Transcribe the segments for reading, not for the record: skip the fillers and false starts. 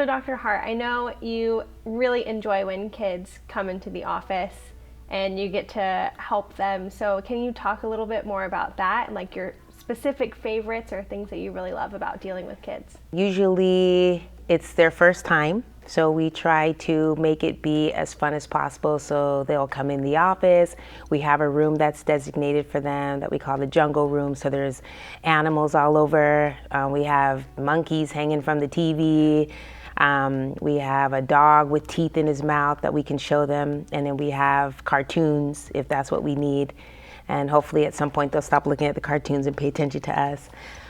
So Dr. Hart, I know you really enjoy when kids come into the office and you get to help them. So can you talk a little bit more about that and like your specific favorites or things that you really love about dealing with kids? Usually it's their first time, so we try to make it be as fun as possible. So they'll come in the office. We have a room that's designated for them that we call the jungle room. So there's animals all over. We have monkeys hanging from the TV. We have a dog with teeth in his mouth that we can show them. And then we have cartoons if that's what we need. And hopefully at some point they'll stop looking at the cartoons and pay attention to us.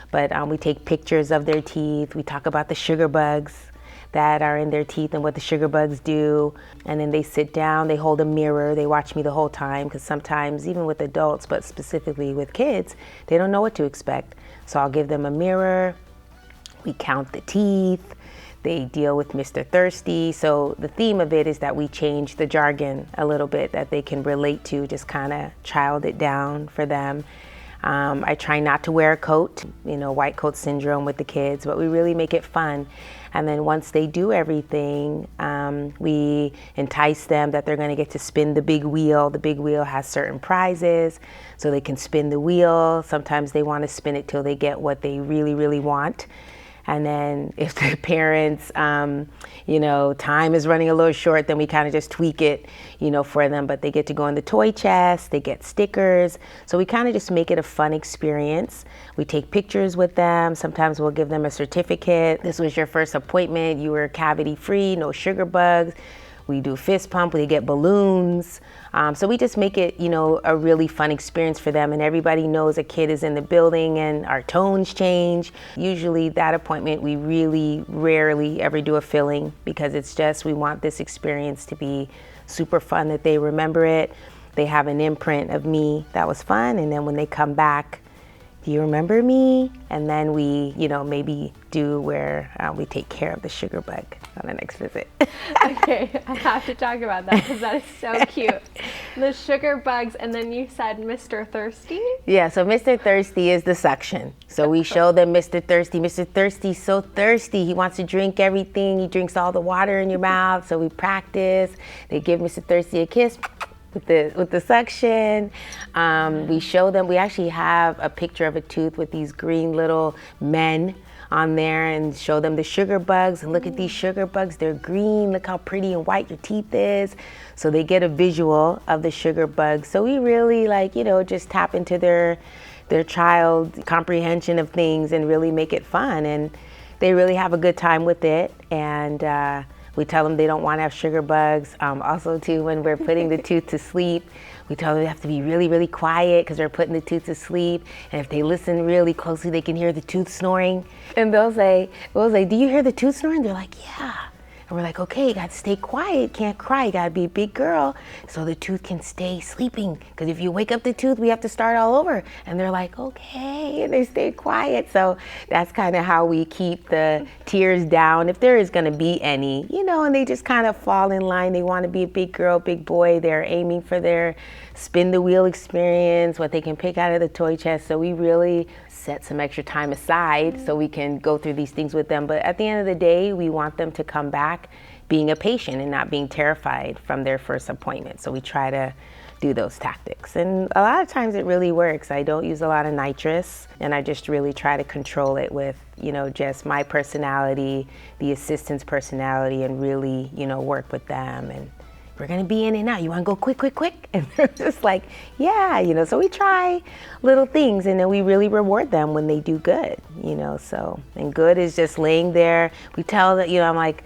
But we take pictures of their teeth. We talk about the sugar bugs that are in their teeth and what the sugar bugs do. And then they sit down, they hold a mirror, they watch me the whole time, because sometimes even with adults, but specifically with kids, they don't know what to expect. So I'll give them a mirror, we count the teeth, they deal with Mr. Thirsty. So the theme of it is that we change the jargon a little bit that they can relate to, just kind of child it down for them. I try not to wear a coat, white coat syndrome with the kids, but we really make it fun. And then once they do everything, we entice them that they're gonna get to spin the big wheel. The big wheel has certain prizes, so they can spin the wheel. Sometimes they wanna spin it till they get what they really, really want. And then if the parents, time is running a little short, then we kind of just tweak it, for them. But they get to go in the toy chest, they get stickers. So we kind of just make it a fun experience. We take pictures with them. Sometimes we'll give them a certificate. This was your first appointment. You were cavity free, no sugar bugs. We do fist pump, we get balloons. So we just make it, a really fun experience for them, and everybody knows a kid is in the building and our tones change. Usually that appointment, we really rarely ever do a filling because it's just, we want this experience to be super fun, that they remember it. They have an imprint of me that was fun, and then when they come back, do you remember me? And then we, maybe do where we take care of the sugar bug on the next visit. Okay, I have to talk about that because that is so cute. The sugar bugs, and then you said Mr. Thirsty? Yeah, so Mr. Thirsty is the suction. So we show them Mr. Thirsty. Mr. Thirsty's so thirsty. He wants to drink everything. He drinks all the water in your mouth. So we practice. They give Mr. Thirsty a kiss with the suction. We show them, we actually have a picture of a tooth with these green little men on there, and show them the sugar bugs, and look at these sugar bugs, they're green, look how pretty and white your teeth is. So they get a visual of the sugar bugs. So we really just tap into their child comprehension of things and really make it fun, and they really have a good time with it. And we tell them they don't want to have sugar bugs. Also too, when we're putting the tooth to sleep, we tell them they have to be really, really quiet because we're putting the tooth to sleep. And if they listen really closely, they can hear the tooth snoring. And we'll say, do you hear the tooth snoring? They're like, yeah. And we're like, okay, you got to stay quiet, can't cry, you got to be a big girl so the tooth can stay sleeping. Because if you wake up the tooth, we have to start all over. And they're like, okay, and they stay quiet. So that's kind of how we keep the tears down, if there is going to be any, and they just kind of fall in line. They want to be a big girl, big boy. They're aiming for their spin the wheel experience, what they can pick out of the toy chest. So we really set some extra time aside so we can go through these things with them. But at the end of the day, we want them to come back being a patient and not being terrified from their first appointment. So we try to do those tactics. And a lot of times it really works. I don't use a lot of nitrous, and I just really try to control it with, just my personality, the assistant's personality, and really, work with them. And we're gonna be in and out. You wanna go quick, quick, quick? And they're just like, yeah, so we try little things, and then we really reward them when they do good, so. And good is just laying there. We tell that, I'm like,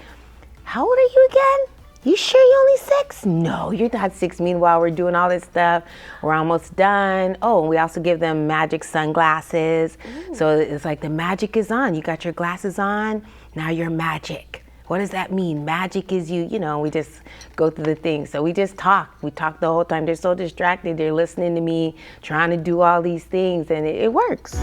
how old are you again? You sure you're only 6? No, you're not 6. Meanwhile, we're doing all this stuff. We're almost done. Oh, and we also give them magic sunglasses. Ooh. So it's like the magic is on. You got your glasses on, now you're magic. What does that mean? Magic is you, we just go through the things. So we just talk. We talk the whole time. They're so distracted. They're listening to me, trying to do all these things, and it works.